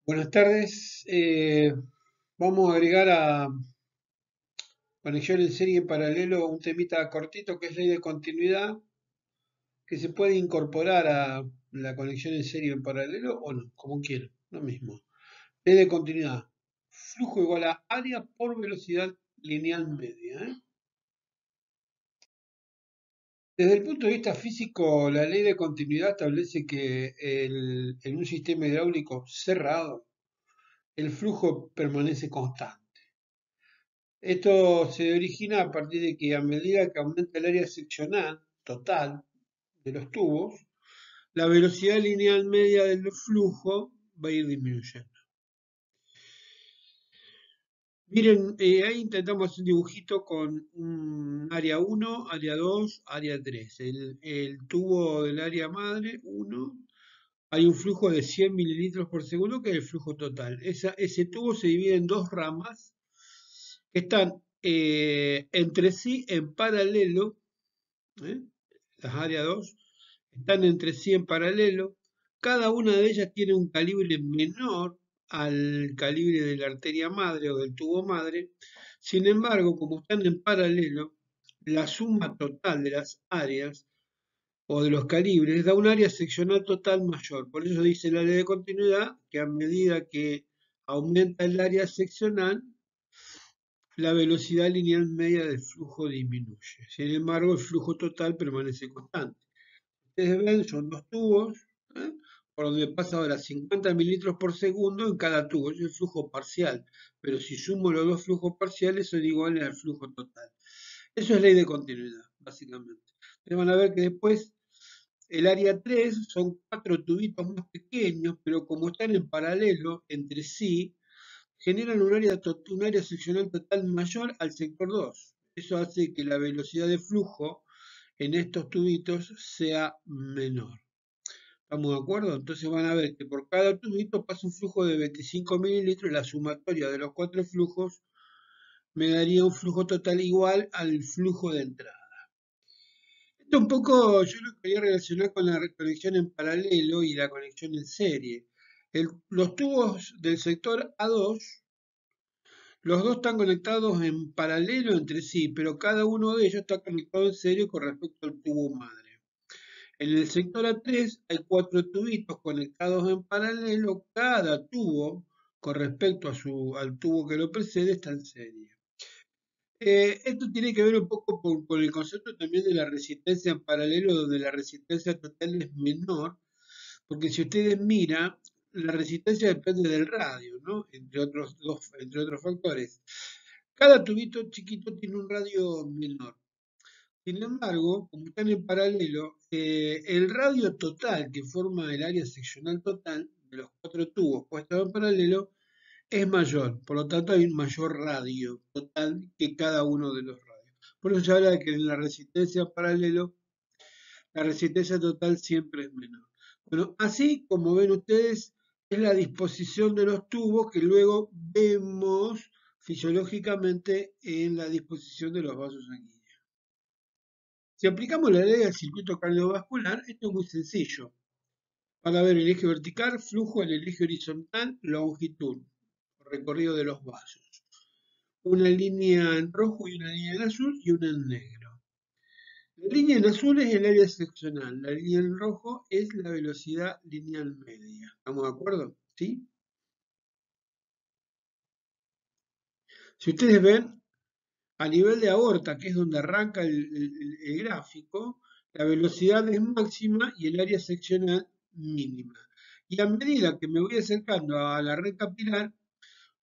Buenas tardes. Vamos a agregar a conexión en serie en paralelo un temita cortito que es ley de continuidad, que se puede incorporar a la conexión en serie en paralelo o no, como quieran, lo mismo. Ley de continuidad. Flujo igual a área por velocidad lineal media. Desde el punto de vista físico, la ley de continuidad establece que en un sistema hidráulico cerrado, el flujo permanece constante. Esto se origina a partir de que a medida que aumenta el área seccional total de los tubos, la velocidad lineal media del flujo va a ir disminuyendo. Miren, ahí intentamos hacer un dibujito con un área 1, área 2, área 3. El tubo del área madre, 1, hay un flujo de 100 mililitros por segundo, que es el flujo total. Ese tubo se divide en dos ramas que están entre sí en paralelo. ¿eh? Las áreas 2 están entre sí en paralelo. Cada una de ellas tiene un calibre menor al calibre de la arteria madre o del tubo madre. Sin embargo, como están en paralelo, la suma total de las áreas o de los calibres da un área seccional total mayor. Por eso dice la ley de continuidad que a medida que aumenta el área seccional, la velocidad lineal media del flujo disminuye. Sin embargo, el flujo total permanece constante. Ustedes ven, son dos tubos, ¿eh? Por donde pasa ahora 50 mililitros por segundo en cada tubo. Es el flujo parcial. Pero si sumo los dos flujos parciales, son iguales al flujo total. Eso es ley de continuidad, básicamente. Ustedes van a ver que después el área 3 son cuatro tubitos más pequeños, pero como están en paralelo entre sí, generan un área seccional total mayor al sector 2. Eso hace que la velocidad de flujo en estos tubitos sea menor. ¿Estamos de acuerdo? Entonces van a ver que por cada tubito pasa un flujo de 25 mililitros y la sumatoria de los cuatro flujos me daría un flujo total igual al flujo de entrada. Esto un poco yo lo quería relacionar con la conexión en paralelo y la conexión en serie. Los tubos del sector A2, los dos están conectados en paralelo entre sí, pero cada uno de ellos está conectado en serie con respecto al tubo madre. En el sector A3 hay cuatro tubitos conectados en paralelo, cada tubo con respecto al tubo que lo precede está en serie. Esto tiene que ver un poco con el concepto también de la resistencia en paralelo, donde la resistencia total es menor, porque si ustedes miran, la resistencia depende del radio, ¿no? Entre otros factores. Cada tubito chiquito tiene un radio menor. Sin embargo, como están en paralelo, el radio total que forma el área seccional total de los cuatro tubos puestos en paralelo es mayor. Por lo tanto, hay un mayor radio total que cada uno de los radios. Por eso se habla de que en la resistencia paralelo, la resistencia total siempre es menor. Bueno, así como ven ustedes, es la disposición de los tubos que luego vemos fisiológicamente en la disposición de los vasos sanguíneos. Si aplicamos la ley del circuito cardiovascular, esto es muy sencillo. Van a ver el eje vertical, flujo en el eje horizontal, longitud, recorrido de los vasos. Una línea en rojo y una línea en azul y una en negro. La línea en azul es el área seccional, la línea en rojo es la velocidad lineal media. ¿Estamos de acuerdo? ¿Sí? Si ustedes ven, a nivel de aorta, que es donde arranca el gráfico, la velocidad es máxima y el área seccional mínima. Y a medida que me voy acercando a la red capilar,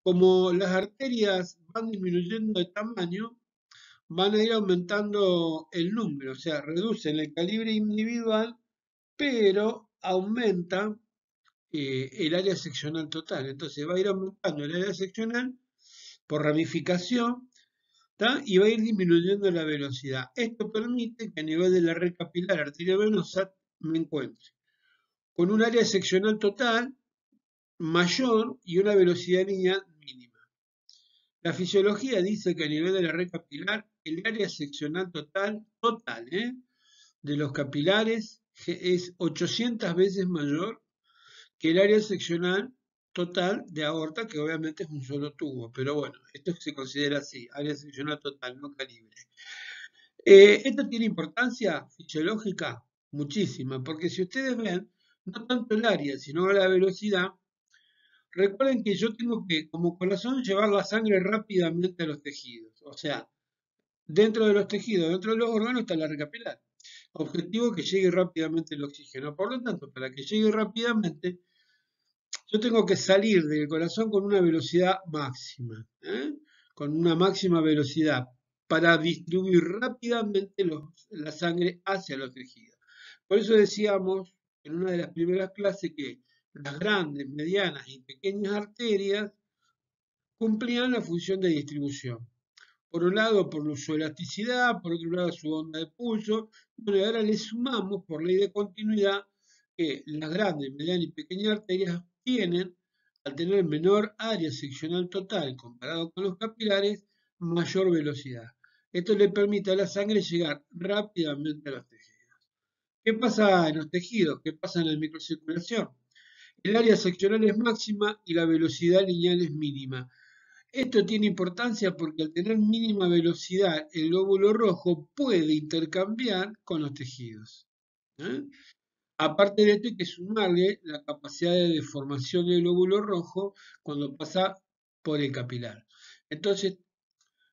como las arterias van disminuyendo de tamaño, van a ir aumentando el número, o sea, reducen el calibre individual, pero aumenta el área seccional total. Entonces va a ir aumentando el área seccional por ramificación, ¿tá? Y va a ir disminuyendo la velocidad. Esto permite que a nivel de la red capilar arteriovenosa me encuentre con un área seccional total mayor y una velocidad lineal mínima. La fisiología dice que a nivel de la red capilar, el área seccional total, de los capilares es 800 veces mayor que el área seccional total de aorta, que obviamente es un solo tubo, pero bueno, esto se considera así, área seccional total, no calibre. Esto tiene importancia fisiológica muchísima, porque si ustedes ven, no tanto el área, sino la velocidad, recuerden que yo tengo que, como corazón, llevar la sangre rápidamente a los tejidos. O sea, dentro de los tejidos, dentro de los órganos está la red capilar. Objetivo que llegue rápidamente el oxígeno. Por lo tanto, para que llegue rápidamente, yo tengo que salir del corazón con una velocidad máxima, ¿eh? Con una máxima velocidad para distribuir rápidamente la sangre hacia los tejidos. Por eso decíamos en una de las primeras clases que las grandes, medianas y pequeñas arterias cumplían la función de distribución. Por un lado, por su elasticidad, por otro lado, su onda de pulso. Bueno, y ahora le sumamos, por ley de continuidad, que las grandes, medianas y pequeñas arterias tienen, al tener menor área seccional total comparado con los capilares, mayor velocidad. Esto le permite a la sangre llegar rápidamente a los tejidos. ¿Qué pasa en los tejidos? ¿Qué pasa en la microcirculación? El área seccional es máxima y la velocidad lineal es mínima. Esto tiene importancia porque al tener mínima velocidad, el glóbulo rojo puede intercambiar con los tejidos, ¿eh? Aparte de esto, hay que sumarle la capacidad de deformación del glóbulo rojo cuando pasa por el capilar. Entonces,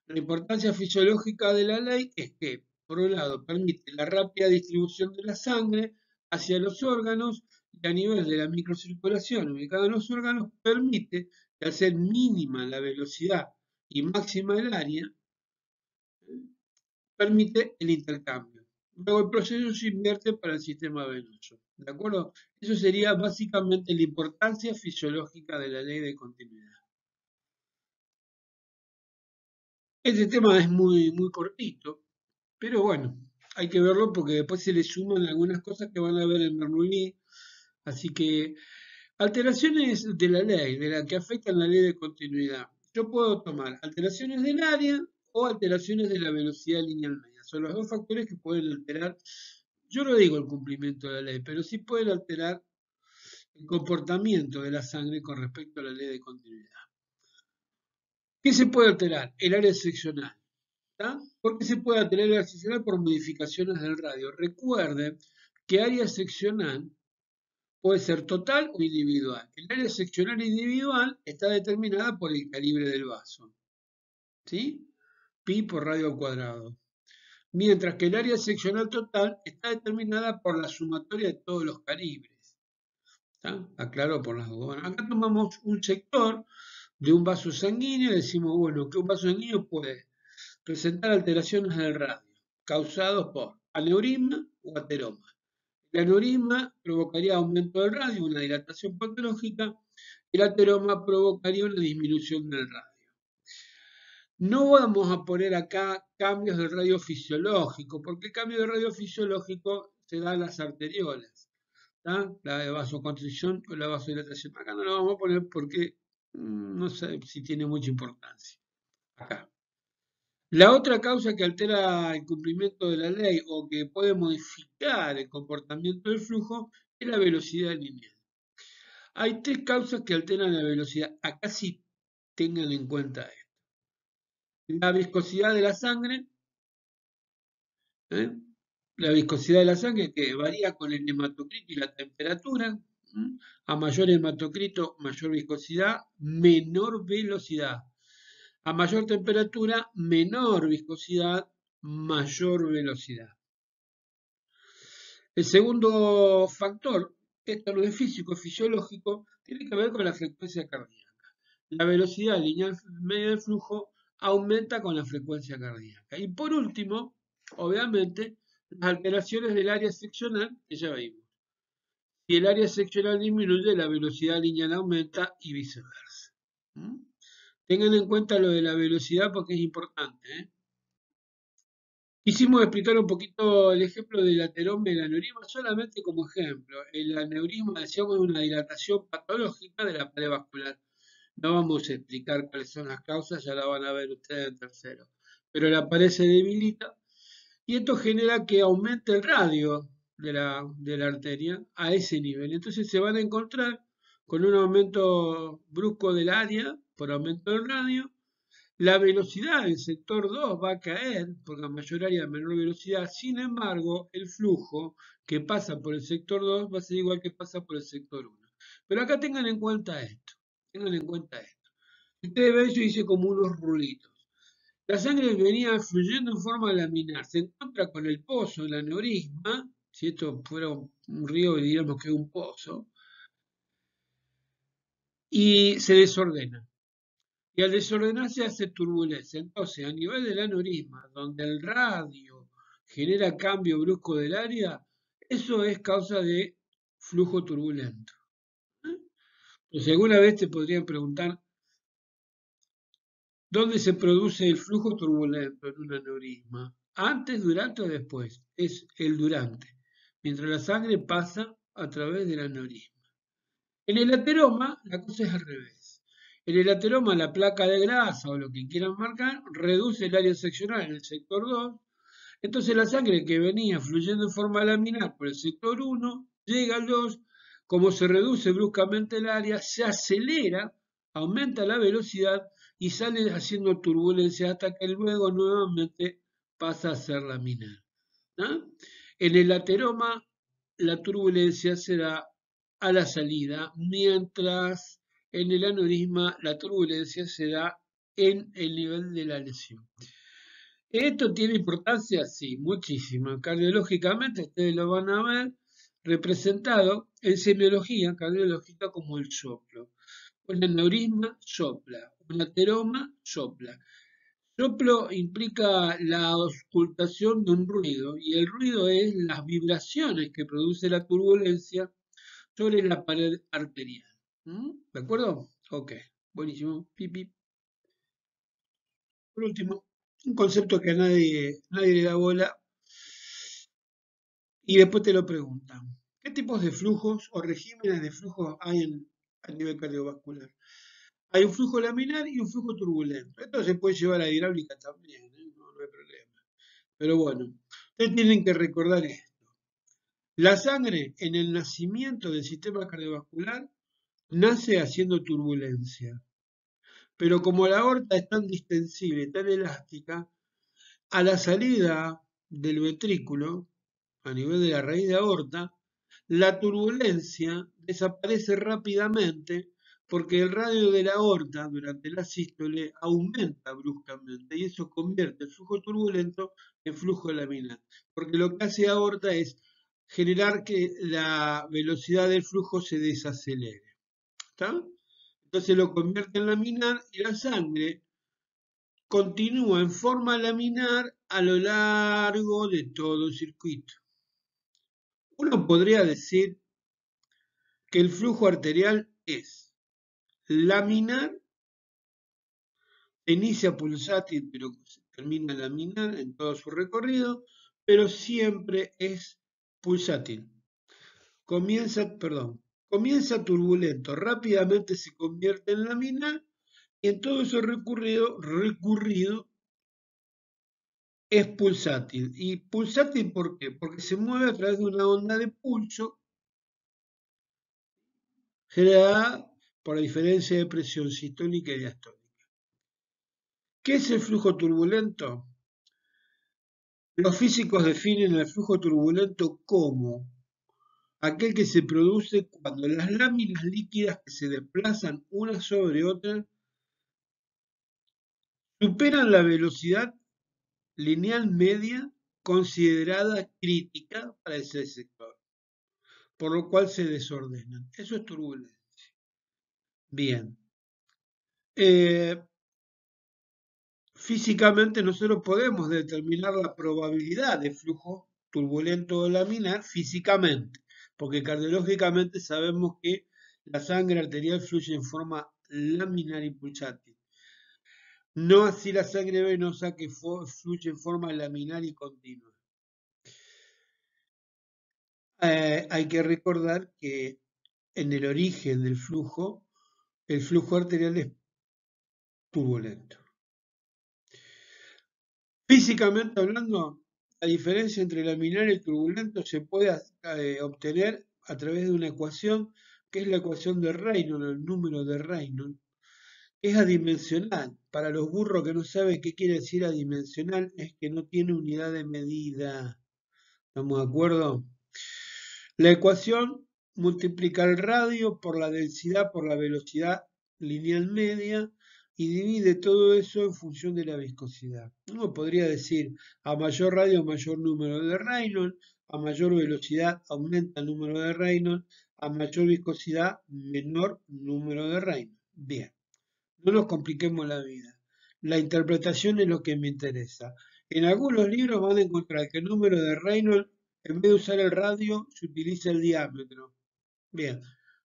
la importancia fisiológica de la ley es que, por un lado, permite la rápida distribución de la sangre hacia los órganos y a nivel de la microcirculación ubicada en los órganos, permite que al ser mínima la velocidad y máxima el área, permite el intercambio. Luego el proceso se invierte para el sistema venoso. ¿De acuerdo? Eso sería básicamente la importancia fisiológica de la ley de continuidad. Este tema es muy cortito, pero bueno, hay que verlo porque después se le suman algunas cosas que van a ver en Bernoulli. Así que alteraciones de la ley, de la que afectan la ley de continuidad. Yo puedo tomar alteraciones del área o alteraciones de la velocidad lineal media. Son los dos factores que pueden alterar, yo no digo el cumplimiento de la ley, pero sí pueden alterar el comportamiento de la sangre con respecto a la ley de continuidad. ¿Qué se puede alterar? El área seccional. ¿Por qué se puede alterar el área seccional? Por modificaciones del radio. Recuerden que área seccional puede ser total o individual. El área seccional individual está determinada por el calibre del vaso, ¿sí? Pi por radio al cuadrado. Mientras que el área seccional total está determinada por la sumatoria de todos los calibres. ¿Está? Aclaro por las dos. Bueno, acá tomamos un sector de un vaso sanguíneo y decimos, bueno, que un vaso sanguíneo puede presentar alteraciones del radio causados por aneurisma o ateroma. El aneurisma provocaría aumento del radio, una dilatación patológica, y el ateroma provocaría una disminución del radio. No vamos a poner acá cambios del radio fisiológico, porque el cambio de radio fisiológico se da en las arteriolas, ¿tá? La de vasoconstricción o la vasodilatación. Acá no lo vamos a poner porque no sé si tiene mucha importancia. Acá. La otra causa que altera el cumplimiento de la ley o que puede modificar el comportamiento del flujo es la velocidad lineal. Hay tres causas que alteran la velocidad. Acá sí tengan en cuenta esto. La viscosidad de la sangre, ¿eh? La viscosidad de la sangre que varía con el hematocrito y la temperatura. A mayor hematocrito, mayor viscosidad, menor velocidad. A mayor temperatura, menor viscosidad, mayor velocidad. El segundo factor, esto no es físico, es fisiológico, tiene que ver con la frecuencia cardíaca. La velocidad lineal media del flujo aumenta con la frecuencia cardíaca. Y por último, obviamente, las alteraciones del área seccional, que ya vimos. Si el área seccional disminuye, la velocidad lineal aumenta y viceversa. Tengan en cuenta lo de la velocidad porque es importante, ¿eh? Quisimos explicar un poquito el ejemplo del ateroma y el aneurisma solamente como ejemplo. El aneurisma, decíamos, es una dilatación patológica de la pared vascular. No vamos a explicar cuáles son las causas, ya la van a ver ustedes en tercero. Pero la pared se debilita y esto genera que aumente el radio de la arteria a ese nivel. Entonces se van a encontrar con un aumento brusco del área por aumento del radio. La velocidad del sector 2 va a caer porque a mayor área, menor velocidad. Sin embargo, el flujo que pasa por el sector 2 va a ser igual que pasa por el sector 1. Pero acá tengan en cuenta esto. Tengan en cuenta esto. Ustedes ven, yo hice como unos rulitos. La sangre venía fluyendo en forma laminar. Se encuentra con el pozo, el aneurisma. Si esto fuera un río, diríamos que es un pozo. Y se desordena. Y al desordenarse hace turbulencia. Entonces, a nivel del aneurisma, donde el radio genera cambio brusco del área, eso es causa de flujo turbulento. Entonces, alguna vez te podrían preguntar, ¿dónde se produce el flujo turbulento en un aneurisma? ¿Antes, durante o después? Es el durante, mientras la sangre pasa a través del aneurisma. En el ateroma, la cosa es al revés. En el ateroma, la placa de grasa o lo que quieran marcar reduce el área seccional en el sector 2. Entonces la sangre que venía fluyendo en forma laminar por el sector 1 llega al 2. Como se reduce bruscamente el área, se acelera, aumenta la velocidad y sale haciendo turbulencia hasta que luego nuevamente pasa a ser laminar. ¿No? En el ateroma, la turbulencia se da a la salida, mientras en el aneurisma la turbulencia se da en el nivel de la lesión. ¿Esto tiene importancia? Sí, muchísima. Cardiológicamente ustedes lo van a ver representado en semiología cardiológica como el soplo. Un aneurisma sopla, un ateroma sopla. Soplo implica la auscultación de un ruido y el ruido es las vibraciones que produce la turbulencia sobre la pared arterial. ¿De acuerdo? Ok, buenísimo. Pip, pip. Por último, un concepto que a nadie le da bola y después te lo preguntan. ¿Qué tipos de flujos o regímenes de flujo hay a nivel cardiovascular? Hay un flujo laminar y un flujo turbulento. Esto se puede llevar a la hidráulica también, no hay problema. Pero bueno, ustedes tienen que recordar esto. La sangre en el nacimiento del sistema cardiovascular nace haciendo turbulencia. Pero como la aorta es tan distensible, tan elástica, a la salida del ventrículo, a nivel de la raíz de aorta, la turbulencia desaparece rápidamente porque el radio de la aorta durante la sístole aumenta bruscamente y eso convierte el flujo turbulento en flujo laminar. Porque lo que hace aorta es generar que la velocidad del flujo se desacelere. ¿Está? Entonces lo convierte en laminar y la sangre continúa en forma laminar a lo largo de todo el circuito. Uno podría decir que el flujo arterial es laminar, inicia pulsátil, pero termina laminar en todo su recorrido, pero siempre es pulsátil. Comienza turbulento, rápidamente se convierte en laminar y en todo ese recurrido es pulsátil. ¿Y pulsátil por qué? Porque se mueve a través de una onda de pulso generada por la diferencia de presión sistólica y diastólica. ¿Qué es el flujo turbulento? Los físicos definen el flujo turbulento como aquel que se produce cuando las láminas líquidas que se desplazan una sobre otra superan la velocidad lineal media considerada crítica para ese sector, por lo cual se desordenan. Eso es turbulencia. Bien. Físicamente nosotros podemos determinar la probabilidad de flujo turbulento o laminar físicamente, porque cardiológicamente sabemos que la sangre arterial fluye en forma laminar y pulsátil. No así la sangre venosa que fluye en forma laminar y continua. Hay que recordar que en el origen del flujo, el flujo arterial es turbulento. Físicamente hablando, la diferencia entre laminar y turbulento se puede obtener a través de una ecuación que es la ecuación de Reynolds, el número de Reynolds, es adimensional. Para los burros que no saben qué quiere decir adimensional, es que no tiene unidad de medida. ¿Estamos de acuerdo? La ecuación multiplica el radio por la densidad por la velocidad lineal media y divide todo eso en función de la viscosidad. Uno podría decir, a mayor radio, mayor número de Reynolds, a mayor velocidad aumenta el número de Reynolds, a mayor viscosidad, menor número de Reynolds. Bien, no nos compliquemos la vida. La interpretación es lo que me interesa. En algunos libros van a encontrar que el número de Reynolds, en vez de usar el radio, se utiliza el diámetro. Bien,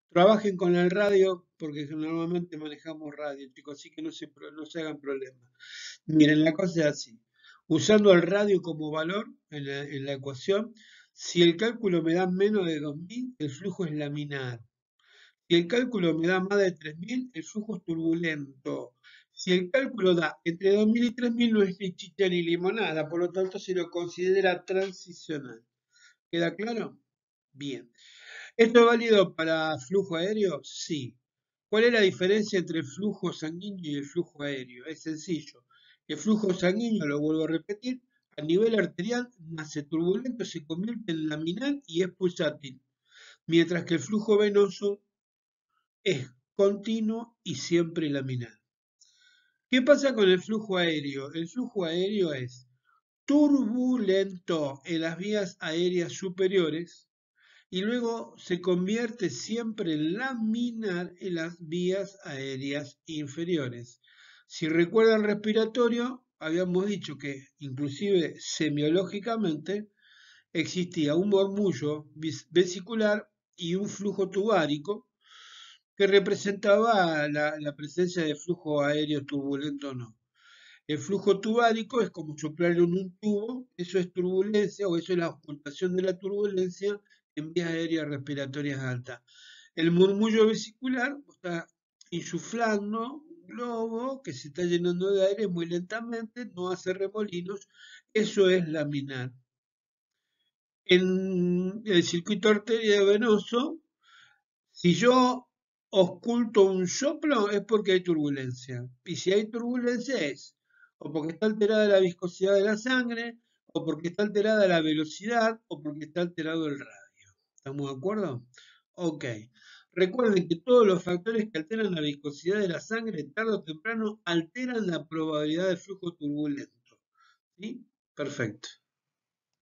trabajen con el radio porque normalmente manejamos radio, chicos, así que no se hagan problemas. Miren, la cosa es así. Usando el radio como valor en la ecuación, si el cálculo me da menos de 2000, el flujo es laminar. Si el cálculo me da más de 3000, el flujo es turbulento. Si el cálculo da entre 2000 y 3000, no es ni chicha ni limonada, por lo tanto se lo considera transicional. ¿Queda claro? Bien. ¿Esto es válido para flujo aéreo? Sí. ¿Cuál es la diferencia entre el flujo sanguíneo y el flujo aéreo? Es sencillo. El flujo sanguíneo, lo vuelvo a repetir, a nivel arterial nace turbulento, se convierte en laminar y es pulsátil, mientras que el flujo venoso es continuo y siempre laminar. ¿Qué pasa con el flujo aéreo? El flujo aéreo es turbulento en las vías aéreas superiores y luego se convierte siempre en laminar en las vías aéreas inferiores. Si recuerdan respiratorio, habíamos dicho que inclusive semiológicamente existía un murmullo vesicular y un flujo tubárico que representaba la presencia de flujo aéreo turbulento o no. El flujo tubárico es como soplar en un tubo, eso es turbulencia o eso es la ocultación de la turbulencia en vías aéreas respiratorias altas. El murmullo vesicular está insuflando un globo que se está llenando de aire muy lentamente, no hace remolinos, eso es laminar. En el circuito arteriovenoso, si yo oculto un soplo es porque hay turbulencia. Y si hay turbulencia es o porque está alterada la viscosidad de la sangre, o porque está alterada la velocidad, o porque está alterado el radio. ¿Estamos de acuerdo? Ok. Recuerden que todos los factores que alteran la viscosidad de la sangre, tarde o temprano, alteran la probabilidad de flujo turbulento. ¿Sí? Perfecto.